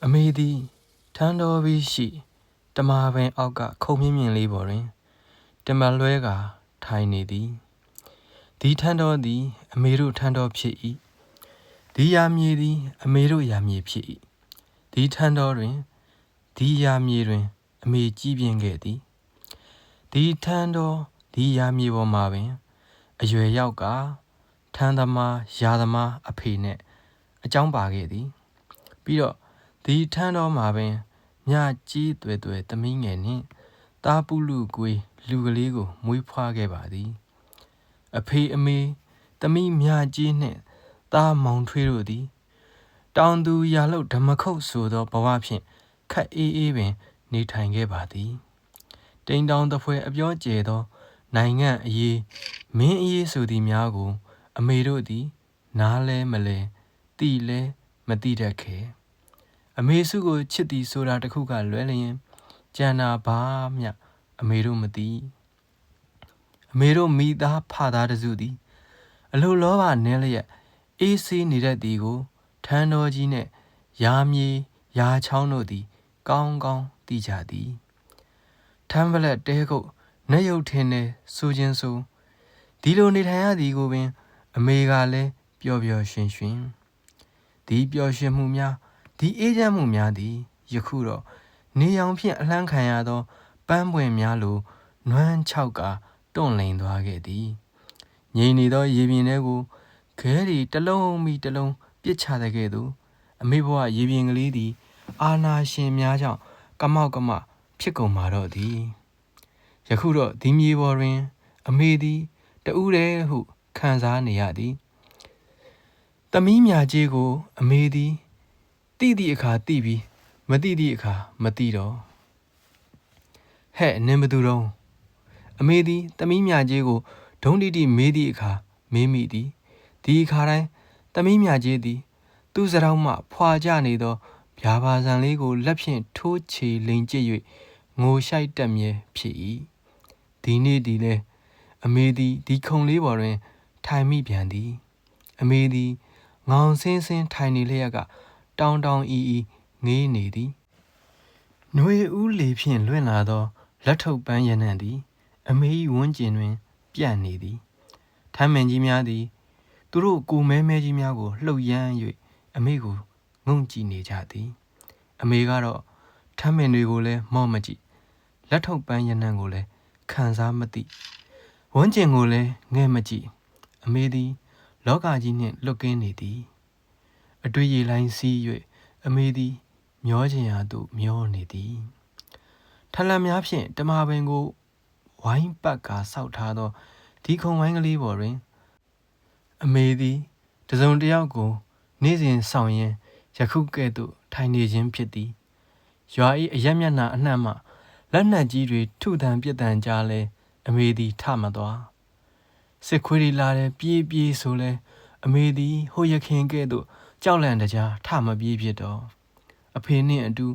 အမေသည်ထန်းတော်ပြီးရှိတမာပင်အောက်ကခုံမြင့်မြင့်လေးပေါ်တွင်တင်မလွဲကာထိုင်နေသည်ဒီထန်းတော်သည်အမေတို့ထန်းတော်ဖြစ်၏ဒီယာမြေသည်အမေတို့ယာမြေဖြစ်၏ဒီထန်းတော်တွင်ဒီယာမြေတွင်အမေကြီးပြင်းခဲ့သည်ဒီထန်းတော်ဒီယာမြေပေါ်မှာပင်အရွယ်ရောက်ကထန်းသမားယာသမားအဖေနှင့်အကြောင်းပါခဲ့သည်ပြီးတော့ဒီထန်းတော်မှာပင်မြကြီးသွဲသွဲသမီးငယ်နှင့်တာပုလူကွေးလူကလေးကိုမွေးဖွားခဲ့ပါသည်အဖေအမေသမီးမြကြီးနှင့်တာမောင်ထွေးတို့သည်တောင်သူရာလုတ်ဓမ္မခုတ်ဆိုသောဘဝဖြင့်ခက်အေးအေးပင်နေထိုင်ခဲ့ပါသည်တိမ်တောင်တဖွဲအပြောကျဲသောနိုင်ငံအရေးမင်းအရေးဆိုသည်များကိုအမေတို့သည်နားလဲမလဲသိလဲမသိတတ်ခဲ့အမေစုကိုချစ်သည်ဆိုတာတခုကလွဲလျင်ကြံနာဘာမျှအမေတို့မသိအမေတို့မိသားဖသားတစုသည်အလိုလောဘနည်းလျက်အေးဆေးနေတတ်သည်ကိုထန်းတော်ကြီးနှင့်ယာမြေယာချောင်းတို့သည်ကောင်းကောင်းသိကြသည်ထန်းပလက်တဲကုတ်နတ်ရုပ်ထင်းနေဆိုခြင်းဆိုဒီလိုနေထိုင်ရသည်ကိုပင်အမေကလည်းပျော်ပျော်ရွှင်ရွှင်ဒီပျော်ရွှင်မှုများဒီအေးချမ်းမှုများသည်ယခုတော့နေရောင်ဖြင့်အလှမ်းခံရသောပန်းပွင့်များလိုနွမ်းချောက်ကတွန့်လိန်သွားခဲ့သည်ငြိမ်နေသောရေပြင်ထဲကိုခဲရီတစ်လုံးမိတစ်လုံးပစ်ချတဲ့ကဲ့သို့အမေဘဝရေပြင်ကလေးသည်အာနာရှင်များကြောင့်ကမောက်ကမဖြစ်ကုန်ပါတော့သည်ယခုတော့ဒီမြေပေါ်တွင်အမေသည်တူးတယ်ဟုခံစားနေရသည်သမီးမြကြီးကိုအမေသည်တိသည့်အခါတိပြီးမတိသည့်အခါမတိတော့ဟဲ့နင်ဘသူတော့အမေသည်သမီးမြကြီးကိုဒုံတိတိမေးသည့်အခါမေးမိသည်ဒီအခါတိုင်းသမီးမြကြီးသည်သူ့စတောင်းမှဖွာကြနေသောဗျာပါဆန်လေးကိုလက်ဖြင့်ထိုးချေလိန်ကျစ်၍ငိုရှိုက်တက်မြဲဖြစ်၏ဒီနေ့ဒီလဲအမေသည်ဒီခုံလေးပေါ်တွင်ထိုင်မိပြန်သည်အမေသည်ငောင်ဆင်းဆင်းထိုင်နေလျက်ကတောင်တောင်အီအီငေးနေသည်ຫນွေဦးလေဖြင့်လွင့်လာသောလက်ထုတ်ပန်းရနံ့သည်အမေ၏ဝန်းကျင်တွင်ပြန့်နေသည်ထမ်းမင်ကြီးများသည်သူတို့ကိုမဲမဲကြီးများကိုလှုပ်ရမ်း၍အမေကိုငုံကြည့်နေကြသည်အမေကတော့ထမ်းမင်တွေကိုလည်းမော့မကြည့်လက်ထုတ်ပန်းရနံ့ကိုလည်းခံစားမသိဝန်းကျင်ကိုလည်းငဲ့မကြည့်အမေသည်လောကကြီးနှင့်လွတ်ကင်းနေသည်အတွေ့ရလိုင်းစီး၍အမေသည်မျောချင်ရာသို့မျောနေသည်ထလံများဖြင့်တမာပင်ကိုဝိုင်းပတ်ကာဆောက်ထားသောဒီခုံဝိုင်းကလေးပေါ်တွင်အမေသည်တစုံတစ်ယောက်ကိုနေ့စဉ်ဆောင်ရင်းယခုကဲ့သို့ထိုင်နေခြင်းဖြစ်သည်ရွာ၏အရက်မျက်နှာအနှံ့မှလက်နက်ကြီးတွေထုသံပြစ်တံကြားလဲအမေသည်ထမသွားစစ်ခွေးတွေလာတယ်ပြေးပြေးဆိုလဲအမေသည်ဟိုရခင်ကဲ့သို့ကြောက်လန့်တကြားထမပြေးဖြစ်တော့အဖေနှင့်အတူ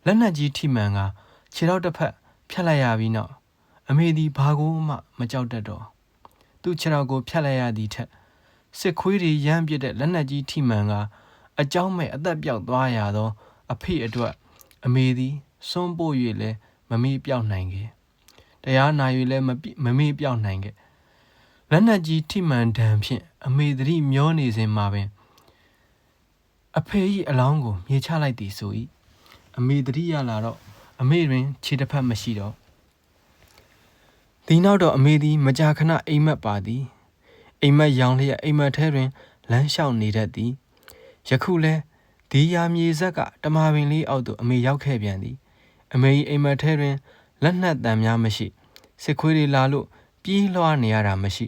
လက်နက်ကြီးထိမှန်ကခြေတော့တစ်ဖက်ဖြတ်လိုက်ရပြီးနောက်အမေသည်ဘာကိုမှမကြောက်တတ်တော့သူ့ခြေတော့ကိုဖြတ်လိုက်ရသည့်ထက်စစ်ခွေးတွေရမ်းပစ်တဲ့လက်နက်ကြီးထိမှန်ကအကြောင်းမဲ့အသက်ပြောက်သွားရသောအဖေအတွက်အမေသည်စွန့်ပို့၍လည်းမမေ့ပြောက်နိုင်ခဲ့တရားနာ၍လည်းမမေ့ပြောက်နိုင်ခဲ့လက်နက်ကြီးထိမှန်ဒဏ်ဖြင့်အမေသတိမျောနေစဉ်မှာပင်အဖေ၏အလောင်းကိုမြေချလိုက်သည်ဆို၏အမေသတိရလာတော့အမေတွင်ခြေတစ်ဖက်မရှိတော့ဒီနောက်တော့အမေသည်မကြာခဏအိမ်မက်ပါသည်အိမ်မက်ရောင်လျက်အိမ်မက်ထဲတွင်လမ်းလျှောက်နေတတ်သည်ယခုလဲဒီယာမြေဆက်ကတမာပင်လေးအောက်သို့အမေရောက်ခဲ့ပြန်သည်အမေ၏အိမ်မက်ထဲတွင်လက်နှက်တံများမရှိစစ်ခွေးတွေလာလို့ပြေးလွှားနေရတာမရှိ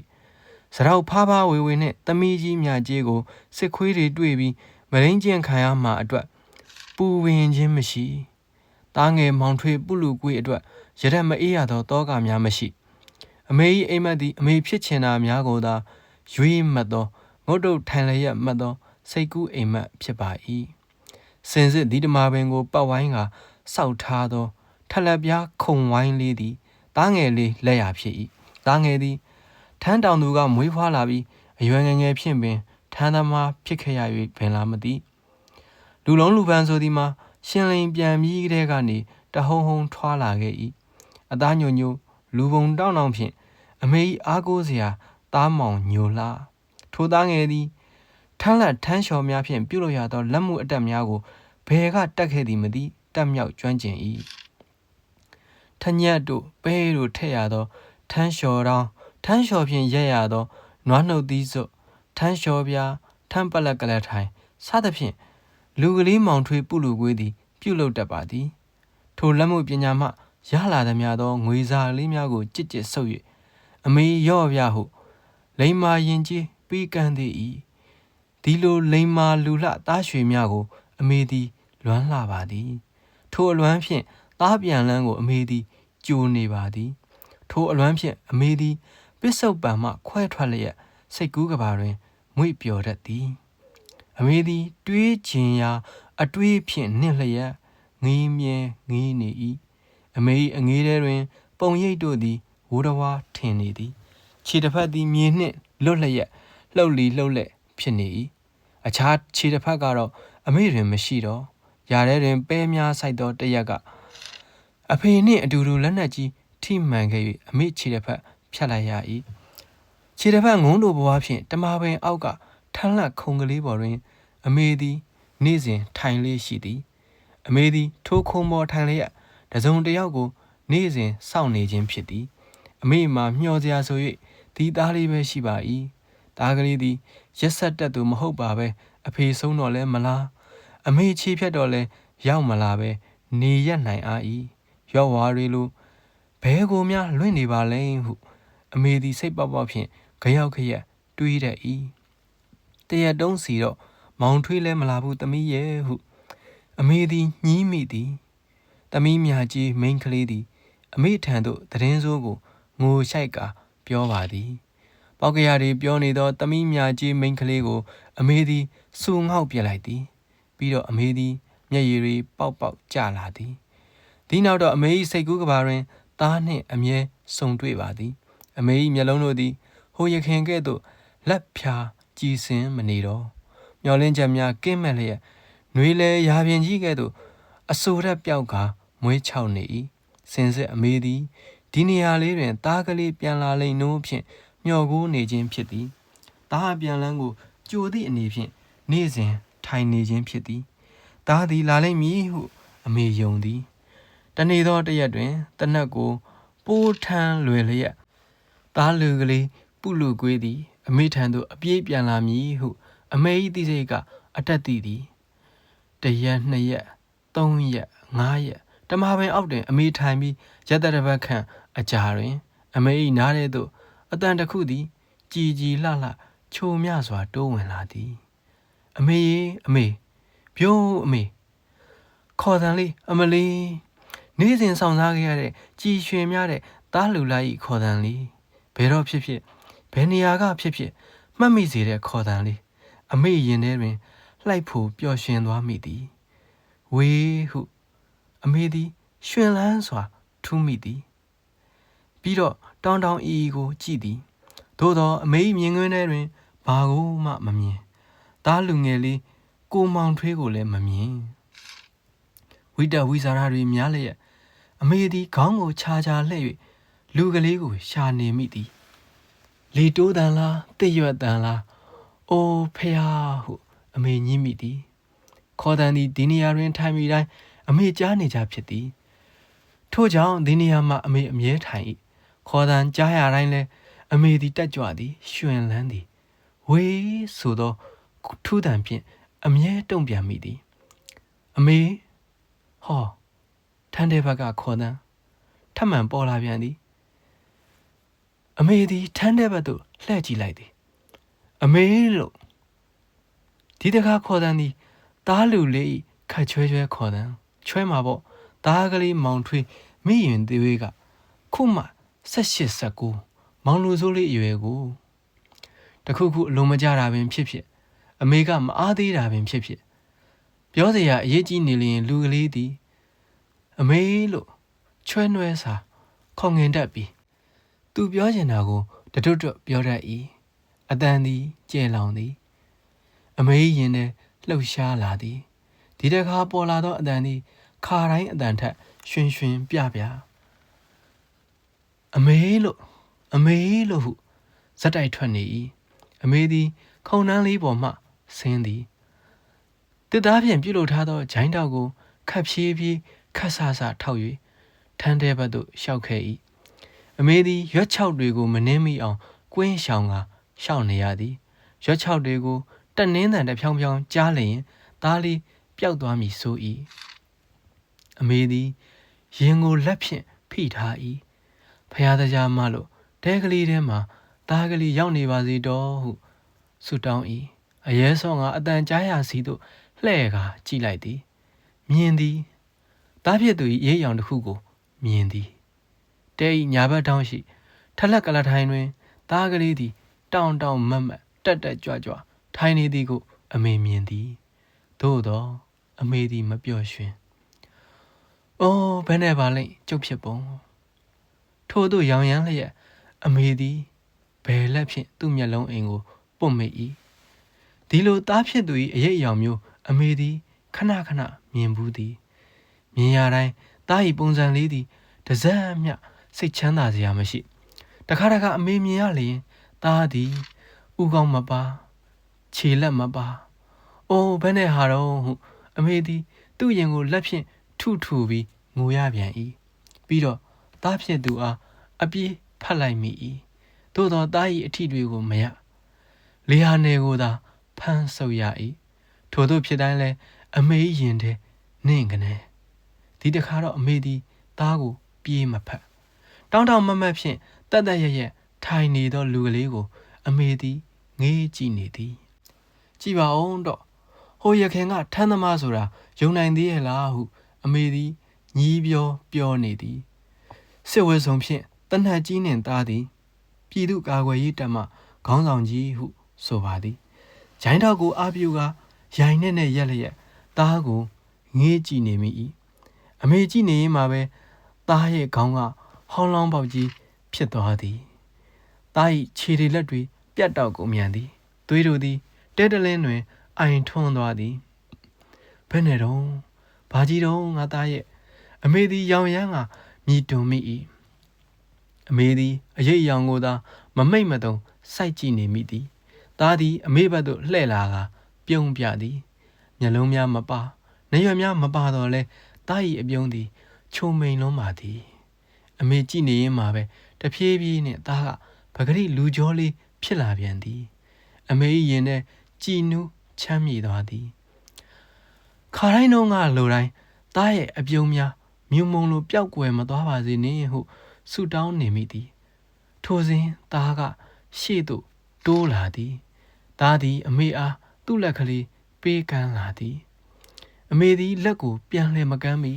စရောက်ဖားဖားဝေဝေနှင့်သမီးကြီးမြကြီးကိုစစ်ခွေးတွေတွေ့ပြီးမရင်းကျင်ခံရမှအတွက်ပူဝင်ခြင်းမရှိတားငယ်မောင်ထွေးပုလူကွေးအတွက်ရရက်မအေးရသောတောကများမရှိအမေ၏အိမ်မက်သည်အမေဖြစ်ချင်တာများကိုသာရွေးမှတ်သောငုတ်တုတ်ထိုင်လျက်မှတ်သောစိတ်ကူးအိမ်မက်ဖြစ်ပါ၏စင်စစ်ဒီတမာပင်ကိုပတ်ဝိုင်းကစောက်ထားသောထလက်ပြားခုံဝိုင်းလေးသည်တားငယ်လေးလက်ရဖြစ်၏တားငယ်သည်ထန်းတောင်သူကမွေးဖွားလာပြီးအရွယ်ငယ်ငယ်ဖြင့်ပင်ထန်းသမားဖြစ်ခဲ့ရ၍ပင်လာမသိလူလုံးလူပန်းဆိုသည်မှာ ရှင်လိန်ပြန်ပြီးတဲ့ကနေတဟုံဟုံထွာလာခဲ့၏အသားညိုညိုလူပုံတောင်းတောင်းဖြင့်အမေ၏အားကိုးစရာသားမောင်ညိုလှထိုသားငယ်သည်ထမ်းလက်ထမ်းလျှော်များဖြင့်ပြုလုပ်ရသောလက်မှုအတက်များကိုဘယ်ကတက်ခဲ့သည်မသိတက်မြောက်ကျွမ်းကျင်၏ထညက်တို့ပဲတို့ထက်ရသောထမ်းလျှော်တောင်းထမ်းလျှော်ဖြင့်ရက်ရသောနွားနှုတ်သီးစွတ်ထမ်းလျှော်ပြားထမ်းပလက်ကလက်ထိုင်စသဖြင့်လူကလေးမောင်ထွေးပုလူကွေးသည်ပြုလုပ်တတ်ပါသည်ထိုလက်မှုပညာမှရလာသည်များသောငွေစာလေးများကိုကြစ်ကြစ်ဆုပ်၍အမေရော့ပြဟုလိမ္မာရင်ကြီးပြီးကန်းသည်၏ဒီလိုလိမ္မာလူလှသားရွှေများကိုအမေသည်လွမ်းလှပါသည်ထိုအလွမ်းဖြင့်သားပြန်လန်းကိုအမေသည်ကြိုနေပါသည်ထိုအလွမ်းဖြင့်အမေသည်ပစ္စုပန်မှခွဲထွက်လျက်စိတ်ကူးကဘာတွင်မွေ့ပျော်တတ်သည်အမေသည်တွေးချင်ရာအတွေးဖြင့်နှင့်လျက်ငေးမြဲငေးနေ၏အမေ၏အငေးထဲတွင်ပုံရိပ်တို့သည်ဝိုးတဝါထင်နေသည်ခြေတစ်ဖက်သည်မြေနှင့်လွတ်လျက်လှုပ်လီလှုပ်လက်ဖြစ်နေ၏အခြားခြေတစ်ဖက်ကတော့အမေတွင်မရှိတော့ຢာထဲတွင်ပဲများဆိုင်သောတရက်ကအဖေနှင့်အတူတူလက်နက်ကြီးထိမှန်ခဲ့၍အမေခြေတစ်ဖက်ဖြတ်လိုက်ရ၏ခြေတစ်ဖက်ငုံတို့ဘဝဖြင့်တမာပင်အောက်ကထမ်းလက်ခုံကလေးပေါ်တွင်အမေသည်နေ့စဉ်ထိုင်လေးရှိသည်အမေသည်ထိုခုံပေါ်ထိုင်လျက်တစုံတစ်ယောက်ကိုနေ့စဉ်စောင့်နေခြင်းဖြစ်သည်အမေမှာမျှော်စရာဆို၍ဒီသားလေးပဲရှိပါ၏သားကလေးသည်ရက်ဆက်တက်သူမဟုတ်ပါပဲအဖေဆုံးတော့လဲမလားအမေချီဖြတ်တော့လဲရောက်မလာပဲနေရက်နိုင်အား၏ရော့ဝါရီလိုဘဲကိုများလွင့်နေပါလဲဟုအမေသည်စိတ်ပေါက်ပေါက်ဖြင့်ခရောက်ခရက်တွေးတတ်၏တရက်တုံးစီတော့မောင်ထွေးလဲမလာဘူးသမီးရဲ့ဟုအမေသည်ညှီးမိသည်သမီးမြကြီးမိန်းကလေးသည်အမေထံသို့သတင်းစိုးကိုငိုရှိုက်ကပြောပါသည်ပေါက်ကရတွေပြောနေသောသမီးမြကြီးမိန်းကလေးကိုအမေသည်စူငေါက်ပြလိုက်သည်ပြီးတော့အမေသည်မျက်ရည်တွေပေါက်ပေါက်ကျလာသည်ဒီနောက်တော့အမေ၏စိတ်ကူးကဘာတွင်သားနှင့်အမြဲဆုံတွေ့ပါသည်အမေ၏မျက်လုံးတို့သည်ဟိုရခင်ကဲ့သို့လက်ဖြာကြည်စင်မနေတော့မျောလင်းချက်များကင်းမဲ့လျက်နှွေလဲရာပြင်ကြီးကဲ့သို့အဆိုရက်ပြောက်ကမွေးချောက်နေ၏စင်စစ်အမေသည်ဒီနေရာလေးတွင်သားကလေးပြန်လာလိမ့်နိုးဖြင့်မျှော်ကိုးနေခြင်းဖြစ်သည်သားပြန်လန်းကိုကြိုသည့်အနေဖြင့်နေ့စဉ်ထိုင်နေခြင်းဖြစ်သည်သားသည်လာလိမ့်မည်ဟုအမေယုံသည်တနေ့သောတရက်တွင်တနက်ကိုပိုးထမ်းလွယ်လျက်သားလူကလေးပုလူကွေးသည်အမေထံသို့အပြေးပြန်လာမည်ဟုအမေ၏သိစိတ်ကအတက်သိသည်တရက်နှစ်ရက်သုံးရက်ငါးရက်တမပင်အောက်တွင်အမေထိုင်ပြီးရက်တပတ်ခန့်အကြာတွင်အမေ၏နားထဲသို့အတန်တစ်ခုသည်ကြည်ကြည်လှလှချိုမြစွာတိုးဝင်လာသည်အမေရေအမေပြိုးအမေခေါ်တန်လေးအမလေးနေ့စဉ်ဆောင်စားခဲ့ရတဲ့ကြည်ရွှင်များတဲ့သားလူလာ၏ခေါ်တန်လေးဘယ်တော့ဖြစ်ဖြစ်ဘယ်နေရာကဖြစ်ဖြစ်မှတ်မိစေတဲ့ခေါ်တန်လေးအမေရင်ထဲတွင်လှိုက်ဖို့ပျော်ရွှင်သွားမိသည်ဝေးဟုအမေသည်ရွှင်လန်းစွာထူးမိသည်ပြီးတော့တောင်းတောင်းအီကိုကြည့်သည်သို့သောအမေမြင်ကွင်းထဲတွင်ဘာကိုမှမမြင်သားလူငယ်လေးကိုမောင်ထွေးကိုလည်းမမြင်ဝိတဝိဇာရတွေများလျက်အမေသည်ခေါင်းကိုခြားခြားလှည့်၍လူကလေးကိုရှာနေမိသည်လေတိုးတန်လားတစ်ရွက်တန်လားအိုးဖျားဟုအမေညှိမိသည်ခေါ်တန်သည်ဒီနေရာတွင်ထိုင်မိတိုင်းအမေကြားနေကြဖြစ်သည်ထို့ကြောင့်ဒီနေရာမှာအမေအမြဲထိုင်၏ခေါ်တန်ကြားရတိုင်းလဲအမေသည်တက်ကြွသည်ရွှင်လန်းသည်ဝေးဆိုသောထူးတန်ဖြင့်အမြဲတုံ့ပြန်မိသည်အမေဟောထန်းတဲ့ဘက်ကခေါ်တန်ထပ်မံပေါ်လာပြန်သည်အမေသည်ထန်းတဲ့ဘက်သို့လှည့်ကြည့်လိုက်သည်အမေလို့ဒီတခါခေါ်တန်သည်သားလူလေးခတ်ချွဲချွဲခေါ်တန်ချွဲမှာပေါ့သားကလေးမောင်ထွေးမိရင်သေးဝေးကခုမှ18-19မောင်လူစိုးလေးအရွယ်ကိုတခုခုအလုံးမကြတာပင်ဖြစ်ဖြစ်အမေကမအားသေးတာပင်ဖြစ်ဖြစ်ပြောစရာအရေးကြီးနေလျင်လူကလေးသည်အမေလို့ချွဲနွဲစာခေါငင်တတ်ပြီးသူပြောချင်တာကိုတတွတ်တွတ်ပြောတတ်၏အတန်သည်ကျဲလောင်သည်အမေရင်ထဲလှုပ်ရှားလာသည်ဒီ ဒီတခါပေါ်လာသောအတန်သည်ခါတိုင်းအတန်ထက်ရွှင်ရွှင်ပြပြအမေလို့ဟုဇက်တိုက်ထွက်နေ၏အမေသည်ခုံနှန်းလေးပေါ်မှဆင်းသည်တစ်သားဖြင့်ပြုတ်လုထားသောဂျိုင်းတောက်ကိုခတ်ဖြည်းဖြည်းခတ်ဆဆထောက်၍ထန်းတဲဘက်သို့ရှောက်ခဲ့၏အမေသည်ရွက်ချောက်တွေကိုမနှင်းမိအောင်ကွင်းရှောင်ကရှောက်နေရသည်ရွက်ချောက်တွေကိုတက်နှင်းတန်တစ်ဖြောင်းဖြောင်းကြားလျင်သားလေးပျောက်သွားမည်ဆို၏အမေသည်ရင်ကိုလက်ဖြင့်ဖိထား၏ဖယားတရားမလို့တဲကလေးထဲမှာသားကလေးရောက်နေပါစေတော့ဟုဆုတောင်း၏အရဲဆောင်ကအတန်ကြားရစီသို့လှဲ့ကာကြည့်လိုက်သည်မြင်သည်သားဖြစ်သူ၏ရေးရောင်တစ်ခုကိုမြင်သည်တဲ၏ညာဘက်တောင်းရှိထလက်ကလထိုင်တွင်သားကလေးသည်တောင်တောင်မတ်မတ်တက်တက်ကြွကြွထိုင်နေသည်ကိုအမေမြင်သည်သို့သောအမေသည်မပျော်ရွှင်အိုးဘယ်နဲ့ပါလိမ့်ကျုပ်ဖြစ်ပုံထို့သို့ရောင်ရမ်းလျက်အမေသည်ဘယ်လက်ဖြင့်သူ့မျက်လုံးအိမ်ကိုပုတ်မိ၏ဒီလိုသားဖြစ်သူ၏အရေးအယောင်မျိုးအမေသည်ခဏခဏမြင်ဘူးသည်မြင်ရတိုင်းသား၏ပုံစံလေးသည်တစ်စက်မျှစိတ်ချမ်းသာစရာမရှိတခါတခါအမေမြင်ရလျင်သားသည်ဥကောင်းမပါခြေလက်မပါအိုးဘယ်နဲ့ဟာတော့ဟုအမေသည်သူ့ရင်ကိုလက်ဖြင့်ထုပြီးငိုရပြန်၏ပြီးတော့သားဖြစ်သူအားအပြေးဖတ်လိုက်မိ၏သို့သောသား၏အထီတွေကိုမရလေဟာနယ်ကိုသာဖမ်းဆုပ်ရ၏ထို့သို့ဖြစ်တိုင်းလဲအမေရင်ထဲနင့်ကနေဒီတခါတော့အမေသည်သားကိုပြေးမဖက်တောင်းတောင်းမမတ်ဖြင့်တက်တက်ရရထိုင်နေသောလူကလေးကိုအမေသည်ငေးကြည့်နေသည်ကြည့်ပါဦးတော့ဟိုရခင်ကထမ်းသမားဆိုတာယုံနိုင်သေးရဲ့လားဟုအမေသည်ညီးပြောနေသည်စစ်ဝဲဆောင်ဖြင့်တနတ်ကြီးနှင့်သားသည်ပြည်သူကာကွယ်ရေးတပ်မှခေါင်းဆောင်ကြီးဟုဆိုပါသည်ဂျိုင်းတော်ကိုအားပြုကာရိုင်နဲ့ရက်လျက်သားကိုငေးကြည့်နေမိ၏အမေကြည့်နေရင်မှပဲသားရဲ့ခေါင်းကဟောင်းလောင်းပေါက်ကြီးဖြစ်သွားသည်သား၏ခြေတွေလက်တွေပြတ်တောက်ကုန်မြန်သည်သွေးတို့သည်တဲတလင်းတွင်အိုင်ထွန်းသွားသည်ဘယ်နဲ့တော့ဘာကြီးတော့ငါသားရဲ့အမေသည်ရောင်ရမ်းကမြည်တွန်မိ၏အမေသည်အရေးအယောင်ကိုသာမမိတ်မတုံစိုက်ကြည့်နေမိသည်သားသည်အမေဘက်သို့လှည့်လာကပြုံးပြသည်မျက်လုံးများမပါနှရွက်များမပါတော့လဲသား၏အပြုံးသည်ချုံမိန်လုံးပါသည်အမေကြည့်နေရင်မှပဲတဖြည်းဖြည်းနဲ့သားကပဂရိလူကြောလေးဖြစ်လာပြန်သည်အမေ၏ရင်ထဲကြည်နူးချမ်းမြေသွားသည်ခါတိုင်းတော့ငါလိုတိုင်းသားရဲ့အပြုံးများမြုံမုံလိုပျောက်ကွယ်မသွားပါစေနဲ့ဟုဆုတောင်းနေမိသည်ထိုစဉ်သားကရှေ့သို့တိုးလာသည်သားသည်အမေအားသူ့လက်ကလေးပေးကမ်းလာသည်အမေသည်လက်ကိုပြန်လှည့်မကမ်းမီ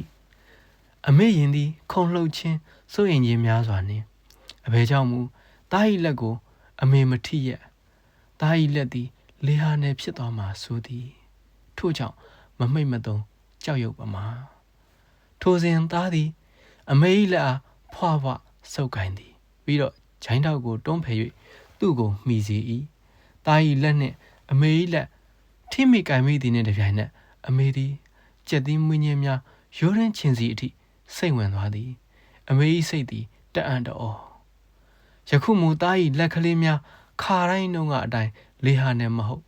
အမေရင်သည်ခုန်လှုပ်ခြင်းစိုးရင်ခြင်းများစွာနှင့်အဘယ်ကြောင့်မူသား၏လက်ကိုအမေမထိရက်သား၏လက်သည်လေဟာနယ်ဖြစ်သွားမှာဆိုသည်ထို့ကြောင့်မမိတ်မသုံးကြောက်ရွံ့ပါမှာထိုစဉ်သားသည်အမေ၏လက်အားဖွာဆုပ်ကိုင်သည်ပြီးတော့ဂျိုင်းတောက်ကိုတွန်းဖယ်၍သူ့ကိုမှီစေ၏သား၏လက်နှင့်အမေ၏လက်ထိမိကိုင်မိသည်နှင့်တပြိုင်နက်အမေသည်ကြက်သီးမွေးညင်းများရိုးရင်းချင်စီအထိစိတ်ဝင်သွားသည်အမေ၏စိတ်သည်တအံ့တော်ယခုမူသား၏လက်ကလေးများခါတိုင်းနှုံးကအတိုင်းလေဟာနဲ့မဟုတ်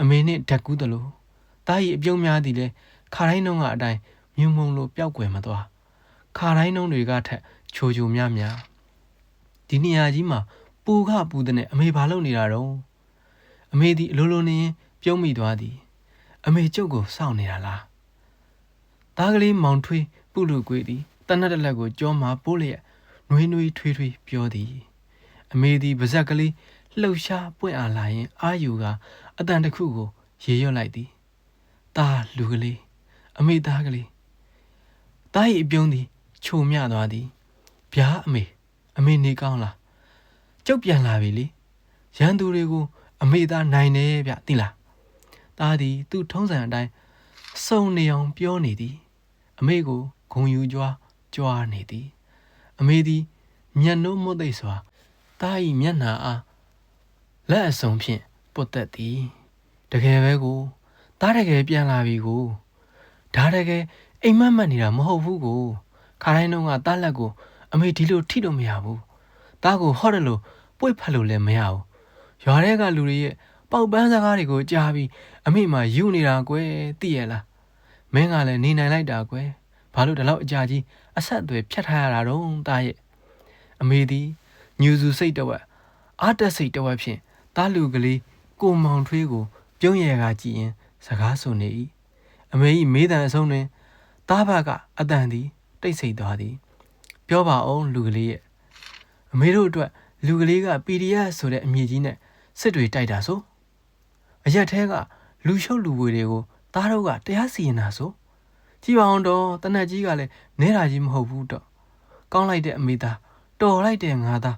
အမေနှင့်ဓာတ်ကူးသလိုသား၏အပြုံးများသည်လည်းခါတိုင်းနှုံးကအတိုင်းမြုံမုံလိုပျောက်ကွယ်မသွားခါတိုင်းနှုံးတွေကထက်ချိုများဒီနေရာကြီးမှာပူတဲ့နဲ့အမေဘာလုပ်နေတာတော့အမေသည်အလိုလိုနေရင်ပြုံးမိသွားသည်အမေကျုပ်ကိုစောင့်နေတာလားသားကလေးမောင်ထွေးပုလူကွေးသည်တနတ်တလက်ကိုကြောမှာပိုးလျက်နှွေးထွေးပြောသည်အမေသည်ပါဇက်ကလေးလှုပ်ရှားပွင့်အားလာရင်အာယူကအတန်တစ်ခုကိုရေရွတ်လိုက်သည်သားလူကလေးအမေသားကလေးသား၏အပြုံးသည်ချိုမြသွားသည်ဗျာအမေနေကောင်းလားကျုပ်ပြန်လာပြီလေရန်သူတွေကိုအမေသားနိုင်တယ်ဗျသိလားသားသည်သူ့ထုံးစံအတိုင်းစုံနေအောင်ပြောနေသည်အမေကိုဂုံယူကြွားနေသည်အမေသည်မျက်နှုံးမွတ်သိပ်စွာသား၏မျက်နှာအားလက်အစုံဖြင့်ပုတ်သက်သည်တကယ်ပဲကိုသားတကယ်ပြန်လာပြီကို ဒါတကယ်အိမ်မက်နေတာမဟုတ်ဘူးကိုခါတိုင်းတော့ကတားလက်ကိုအမေဒီလိုထိလို့မရဘူးတားကိုဟော့တယ်လို့ပွေ့ဖက်လို့လည်းမရဘူးရွာထဲကလူတွေရဲ့ပေါက်ပန်းစကားတွေကိုကြားပြီးအမေမှယူနေတာကွယ်သိရလားမင်းကလည်းနေနိုင်လိုက်တာကွယ်ဘာလို့ဒီလောက်အကြာကြီးအဆက်အသွယ်ဖြတ်ထားရတာတော့တားရဲ့အမေသည်ညူစုစိတ်တဝက်အားတက်စိတ်တဝက်ဖြင့်တားလူကလေးကိုမောင်ထွေးကိုပြုံးရကကြည့်ရင်စကားဆိုနေ၏အမေ၏မေးတံအဆုံးတွင်တားဘကအတန်သည်တိတ်ဆိတ်သွားသည်ပြောပါအောင်လူကလေးရဲ့အမေတို့အတွက်လူကလေးက PDF ဆိုတဲ့အမည်ကြီးနဲ့စစ်တွေတိုက်တာဆိုအရက်ထဲကလူရှုပ်လူဝေတွေကိုတားတို့ကတရားစီရင်တာဆိုကြည့်ပါအောင်တော့တနက်ကြီးကလည်းနဲတာကြီးမဟုတ်ဘူးတော့ကောင်းလိုက်တဲ့အမေသားတော်လိုက်တဲ့ငါသား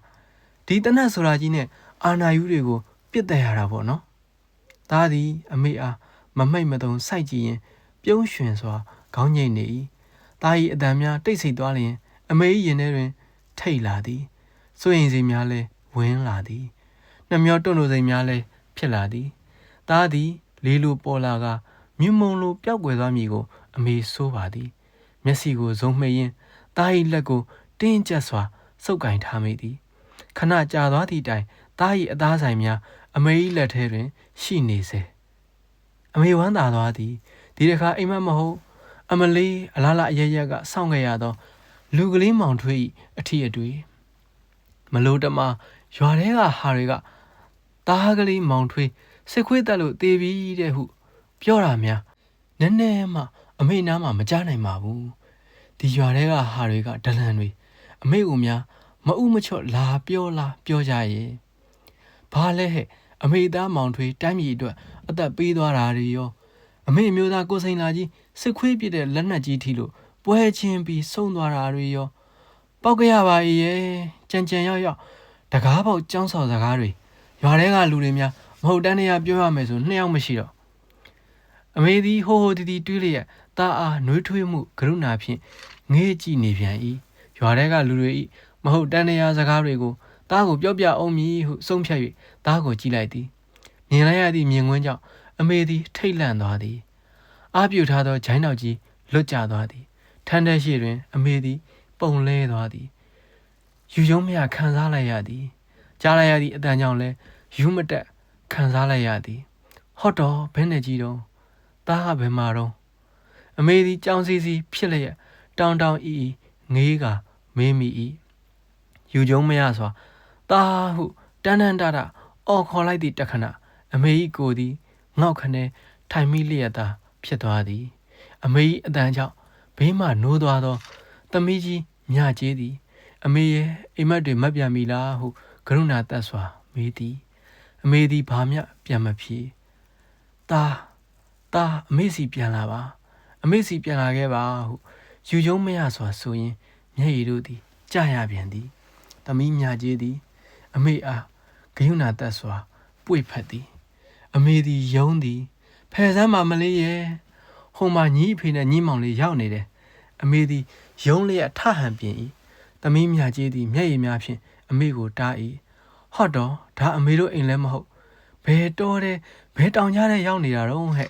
ဒီတနက်ဆိုတာကြီးနဲ့အာနာယူတွေကိုပြစ်တယ်ရတာပေါ့နော်ဒါသည်အမေအားမမိတ်မတုံစိုက်ကြည့်ရင်ပြုံးရွှင်စွာခေါင်းငိမ့်နေ၏ဒါ၏အတန်များတိတ်ဆိတ်သွားလျင်အမေ၏ရင်ထဲတွင်ထိတ်လာသည်စိုးရင်စီများလဲဝင်းလာသည်နှမျောတွန့်လို့စိမ်များလဲဖြစ်လာသည်ဒါသည်လေးလိုပေါ်လာကမြုံမုံလိုပျောက်ကွယ်သွားမည်ကိုအမေဆိုးပါသည်မျက်စိကိုဇုံမှိတ်ရင်းဒါ၏လက်ကိုတင်းကျပ်စွာစုပ်ကင်ထားမိသည်ခဏကြာသွားသည့်တိုင်ဒါ၏အသားဆိုင်များအမေ၏လက်ထဲတွင်ရှိနေစေအမေဝမ်းသာသွားသည်ဒီတစ်ခါအိမ်မက်မဟုတ်အမလေးအလားလားအရရက်ကစောင့်ခဲ့ရသောလူကလေးမောင်ထွေး၏အထီအတွေ့မလို့တမရွာထဲကဟာတွေကတားကလေးမောင်ထွေးစစ်ခွေးတက်လို့တေးပြီးတဲ့ဟုပြောတာများနည်းနည်းမှအမေနားမှာမကြားနိုင်ပါဘူးဒီရွာထဲကဟာတွေကဒလန်တွေအမေကိုများမဥမချော့လာပြောကြရဲ့ဘာလဲဟဲ့အမေသားမောင်ထွေးတိုင်းပြည်အတွက်အသက်ပေးသွားတာတွေရောအမေမျိုးသားကိုစိန်လာကြီးစစ်ခွေးပြစ်တဲ့လက်နက်ကြီးထီလို့ပွဲချင်းပြီးဆုံးသွားတာတွေရောပောက်ကြရပါရဲ့ကြံရောက်တကားပေါက်ចောင်းဆော်စကားတွေရွာထဲကလူတွေများမဟုတ်တန်းနေရပြောရမယ်ဆို2ယောက်မရှိတော့အမေသည်ဟိုတီတွေးလျက်တာအားနှွေးထွေးမှုကရုဏာဖြင့်ငေးကြည့်နေပြန်၏ရွာထဲကလူတွေ၏မဟုတ်တန်းနေရစကားတွေကိုတားကိုပြောပြအောင်မည်ဟုဆုံးဖြတ်၍တားကိုကြည့်လိုက်သည်မြင်လိုက်ရသည့်မြင်ကွင်းကြောင့်အမေသည်ထိတ်လန့်သွားသည်အားပြူထားသောဂျိုင်းနောက်ကြီးလွတ်ကျသွားသည်ထန်းတဲ့ရှိတွင်အမေသည်ပုံလဲသွားသည်ယူယုံမရခံစားလိုက်ရသည်ကြားလိုက်ရသည့်အတန်ကြောင့်လည်းယူမတက်ခံစားလိုက်ရသည်ဟော့တော်ဘယ်နဲ့ကြီးတော့တားကဘယ်မှာတော့အမေသည်ကြောင်စီဖြစ်လျက်တောင်အီငေးကမေးမိ၏ယူယုံမရစွာတားဟုတန်းတအော်ခေါ်လိုက်သည့်တခဏအမေ၏ကိုယ်သည်ငေါက်ခနဲထိုင်မိလျက်သာဖြစ်သွားသည်အမေ၏အတန်ကြောင့်ဘေးမှနိုးသွားသောသမီးကြီးမြကျေးသည်အမေရဲ့အိမ်မက်တွေမက်ပြန်ပြီလားဟုကရုဏာတက်စွာမေးသည်အမေသည်ဘာမျှပြန်မဖြေတာအမေစီပြန်လာပါအမေစီပြန်လာခဲ့ပါဟုယူယုံမရစွာဆိုရင်မျက်ရည်တို့သည်ကျရပြန်သည်သမီးမြကျေးသည်အမေအားကရုဏာတက်စွာပွေဖက်သည်အမေသည်ယုံသည်ဖယ်စမ်းပါမလေးရဲ့ဟိုမှာညီအဖေနဲ့ညီမောင်လေးရောက်နေတယ်အမေသည်ယုံလျက်ထဟန်ပြင်၏သမီးမြကျေးသည်မျက်ရည်များဖြင့်အမေကိုတား၏ဟော့တော့ဒါအမေတို့အိမ်လည်းမဟုတ်ဘယ်တော်တဲ့ဘယ်တောင်ကြားတဲ့ရောက်နေတာတော့ဟဲ့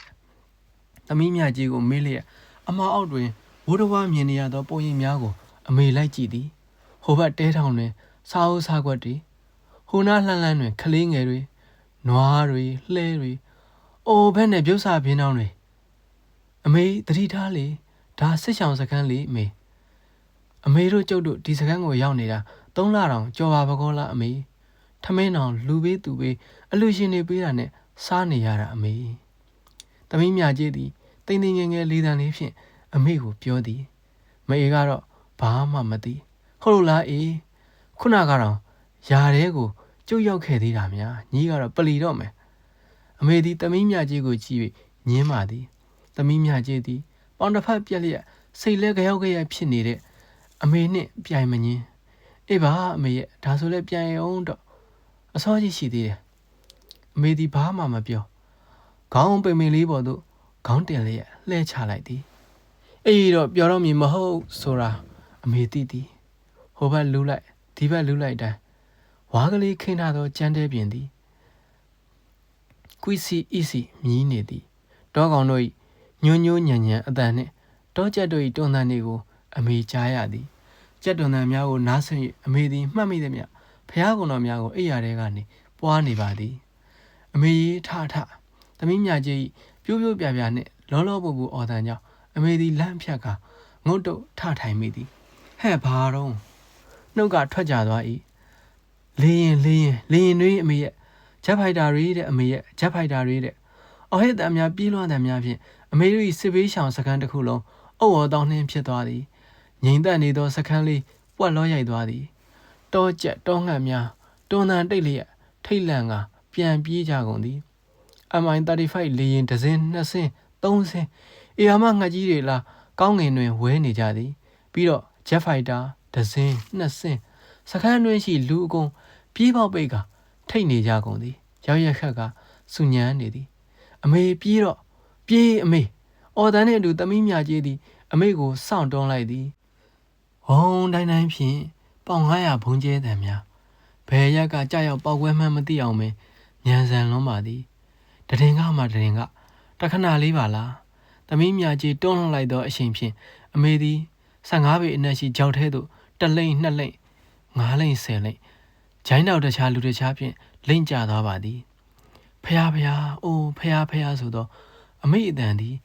သမီးမြကျေးကိုမေးလျက်အမအောက်တွင်ဝိုးတဝါမြင်နေရသောပုံရိပ်များကိုအမေလိုက်ကြည့်သည်ဟိုဘက်တဲထောင်တွင်စားအိုးစားခွက်တွေဟိုနားလှမ်းတွင်ကလေးငယ်တွေနွားတွေလှဲတွေအိုဘက်နဲ့ပြုတ်စာပြင်းတောင်းတွေအမေသတိထားလေဒါစစ်ဆောင်စခန်းလေအမေတို့ကျုပ်တို့ဒီစခန်းကိုရောက်နေတာ3လတောင်ကြော်ပါပကောလားအမေထမင်းတောင်လူပေးသူပေးအလူရှင်တွေပေးတာနဲ့စားနေရတာအမေသမီးမြကျေးသည်တိမ်ငယ်လေးတန်းလေးဖြင့်အမေကိုပြောသည်မအေကတော့ဘာမှမသိဟုတ်လို့လားအေးခုနကတော့ယာထဲကိုကျုပ်ရောက်ခဲ့သေးတာများညီကတော့ပလီတော့မယ်အမေသည်သမီးမြကျေးကိုကြည့်၍ညင်းပါသည်သမီးမြကျေးသည်ပေါင်တစ်ဖက်ပြက်လျက်စိတ်လဲကြောက်ကြရဖြစ်နေတဲ့အမေနှင့်ပြိုင်မငင်းအေးပါအမေရဲ့ဒါဆိုလဲပြိုင်အောင်တော့အစောကြီးရှိသေးတယ်အမေသည်ဘာမှမပြောခေါင်းပိန်ပိန်လေးပေါ်သို့ခေါင်းတင်လျက်လှဲချလိုက်သည်အေးတော့ပြောတော့မည်မဟုတ်ဆိုတာအမေသိသည်ဟိုဘက်လူးလိုက်ဒီဘက်လူးလိုက်တိုင်းဝါးကလေးခင်းထားသောကြမ်းတဲပြင်သည်ကွီစီအီစီမြည်နေသည်တောကောင်တို့၏ညွညွညံ့အတန်နှင့် တောကျက်တို့၏တွန်သံတွေကိုအမေကြားရသည်ကျက်တွန်သံများကိုနားဆင်၍အမေသည်မှတ်မိသည်မြဖះကုံတော်များကိုအိယာထဲကနေပွားနေပါသည်အမေကြီးထသမီးမြကြီးပြိုးပြိုးပြပြနှင့်လောလောပူပူအော်တန်ကြောင့်အမေသည်လန့်ဖြတ်ကငုတ်တုတ်ထထိုင်မိသည်ဟဲ့ဘာတော့နှုတ်ကထွက်ကြသွား၏လေရင်တွေအမေရဲ့ဂျက်ဖိုက်တာတွေတဲ့အမေရဲ့ဂျက်ဖိုက်တာတွေတဲ့အော်ဟစ်တံများပြေးလွှမ်းတံများဖြင့်အမေတို့၏စစ်ဘေးရှောင်စခန်းတစ်ခုလုံးအုပ်အော်တောင်းနှင်းဖြစ်သွားသည်ငြိမ်သက်နေသောစခန်းလေးပွက်လောရိုက်သွားသည်တောကျက်တောငှက်များတွန်တန်တိတ်လျက်ထိတ်လန့်ကပြန်ပြေးကြကုန်သည် MI-35 လေရင်တစ်စင်းနှစ်စင်းသုံးစင်းအေယာမငှက်ကြီးတွေလားကောင်းငင်တွင်ဝဲနေကြသည်ပြီးတော့ဂျက်ဖိုက်တာတစ်စင်းနှစ်စင်းစခန်းတွင်ရှိလူအကုန်ပြေးပေါက်ပိတ်ကထိတ်နေကြကုန်သည်ရောက်ရက်ခက်ကစူညမ်းနေသည်အမေပြေးတော့ပြေးအမေအော်တန်နှင့်အတူသမီးမြကြီးသည်အမေကိုစောင့်တွန်းလိုက်သည်ဝုန်းတိုင်းဖြင့်ပေါင်900ဘုံကျဲတံများဘယ်ရက်ကကြောက်ရောက်ပေါက်ကွဲမှန်းမသိအောင်ပင်ညံစံလွန်းပါသည်တရင်ကမှတရင်ကတခဏလေးပါလားသမီးမြကြီးတွန်းလှလိုက်သောအချိန်ဖြင့်အမေသည်15ပေအနက်ရှိကြောက်ထဲသို့1လိမ့်2လိမ့်5လိမ့်10လိမ့်ဂျိုင်းတော်တခြားလူတခြားဖြင့်လိမ့်ကျသွားပါသည်ဖះအိုးဖះဆိုသောအမေအတန်သည်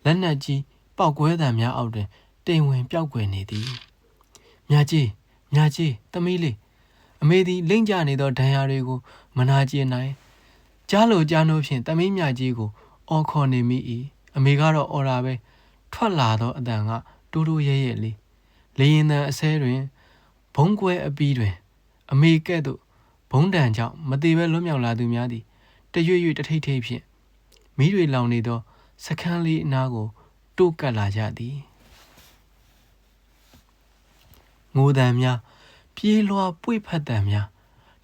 လက်နက်ကြီးပေါက်ကွဲတံများအောက်တွင်တိမ်ဝင်ပျောက်ကွယ်နေသည်မြကြီးသမီးလေးအမေသည်လိမ့်ကျနေသောဒဏ်ရာတွေကိုမနာကျင်နိုင်ကြားလို့ကြားနှုတ်ဖြင့်သမီးမြကြီးကိုအော်ခေါ်နေမိ၏အမေကတော့အော်တာပဲထွက်လာသောအတန်ကတိုးရဲလေးလေရင်တန်အစဲတွင်ဘုံကွဲအပီးတွင်အမေကဲ့သို့ဘုံတန်ကြောင့်မသေးပဲလွတ်မြောက်လာသူများသည်တရွေ့တထိတ်ထိတ်ဖြင့်မိတွေလောင်နေသောစခန်းလေးအနားကိုတိုးကပ်လာကြသည်ငိုတံများပြေးလွှားပွေ့ဖက်တံများ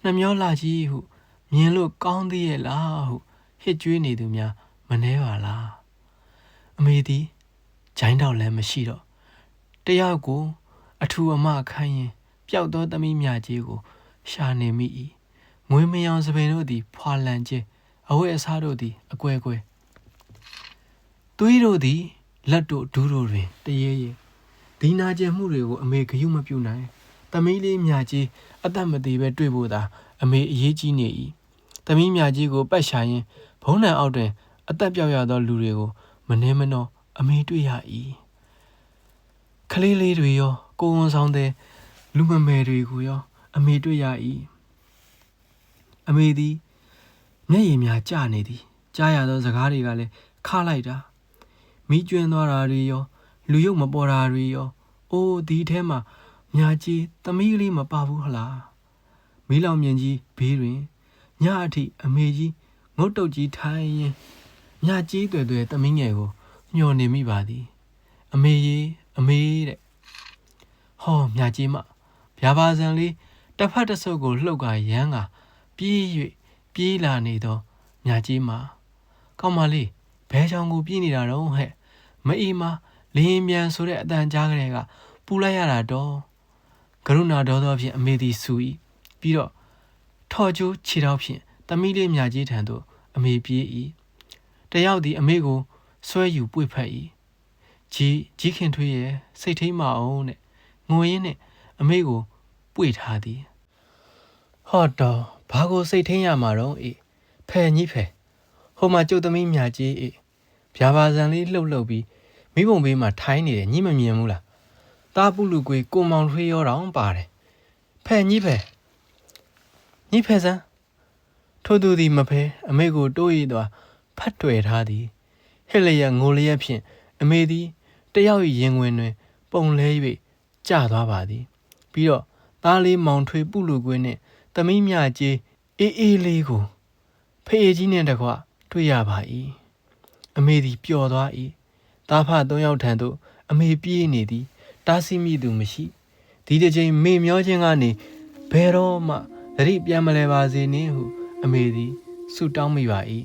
နှမျောလာကြီးဟုမြင်လို့ကောင်းသေးရဲ့လားဟုဟစ်ကြွေးနေသူများမနှဲပါလားအမေသည်ဂျိုင်းတော်လည်းမရှိတော့တယောက်ကိုအထူအမခိုင်းရင်ပျောက်သောသမီးမြကြီးကိုရှာနေမိ၏ငွေမယောင်စပင်တို့သည်ဖွာလန်ကျဲအဝတ်အစားတို့သည်အကွဲသွေးတို့သည်လက်တို့ဒူးတို့တွင်တရေဒီနာကျင်မှုတွေကိုအမေဂရုမပြုနိုင်သမီးလေးမြကြီးအသက်မသေးပဲတွေ့ဖို့သာအမေအရေးကြီးနေ၏သမီးမြကြီးကိုပတ်ရှာရင်ဘုံနံအောက်တွင်အသက်ပြောက်ရသောလူတွေကိုမနှဲမနှောအမေတွေ့ရ၏ခလေးလေးတွေရောကိုဝန်ဆောင်တဲ့လူမမယ်တွေကိုရောအမေတွေ့ရ၏အမေသည်မျက်ရည်များကျနေသည်ကြားရသောစကားတွေကလည်းခါလိုက်တာမိကျွင်းသွားတာတွေရောလူရုပ်မပေါ်တာတွေရောအိုးဒီထဲမှာမြကြီးသမီးလေးမပါဘူးဟလားမီးလောင်မြင်ကြီးဘေးတွင်ညအထိအမေကြီးငုတ်တုတ်ကြီးထိုင်ရင်မြကြီးတွေ့သမီးငယ်ကိုညှော်နေမိပါသည်အမေတဲ့ဟောမြကြီးမဗျာပါစံလေးတစ်ဖက်တစ်ဆုပ်ကိုလှုပ်ကရမ်းကပြေးလာနေသောမြကြီးမကောင်းမလေးဘဲချောင်းကိုပြေးနေတာတော့ဟဲ့မအီမလင်းမြန်ဆိုတဲ့အတန်ကြားကလေးကပူလိုက်ရတာတော့ကရုဏာတော်သောဖြင့်အမေသည်ဆူ၏ပြီးတော့ထော်ကျိုးခြေထောက်ဖြင့်သမီးလေးမြကြီးထံသို့အမေပြေး၏တယောက်သည်အမေကိုဆွဲယူပွေဖက်၏ကြီးခင်ထွေးရဲ့စိတ်ထိမ့်မအောင်တဲ့ငိုရင်းနဲ့အမေကိုပွေထားသည်ဟောတော့ဘာကိုစိတ်ထိန်ရမှာတော့ဖဲကြီးဖဲဟိုမှာကျုပ်သမီးမြကြီးဗျာပါစံလေးလှုပ်ပြီးမိဘုံဘေးမှာထိုင်းနေတယ်ညမမြင်ဘူးလားတာပုလူကွေကိုမောင်ထွေးရောတောင်ပါတယ်ဖဲကြီးဖဲစံထို့သူသည်မဖဲအမေကိုတိုးရည်သွားဖတ်တွေ့ထားသည်ဟဲ့လျက်ငိုလျက်ဖြင့်အမေသည်တယောက်၏ရင်ဝင်တွင်ပုံလဲ၍ကျသွားပါသည်ပြီးတော့သားလေးမောင်ထွေးပုလူကွေနှင့်သမီးမြကြီးအေးလေးကိုဖေးကြီးနှင့်တကွတွေ့ရပါ၏အမေသည်ပျော်သွား၏သားဖ3ယောက်ထံသို့အမေပြေးနေသည်တားဆီးမိသူမရှိဒီတစ်ချိန်မေမျောခြင်းကနေဘယ်တော့မှသတိပြန်မလဲပါစေနှင့်ဟုအမေသည်ဆုတောင်းမိပါ၏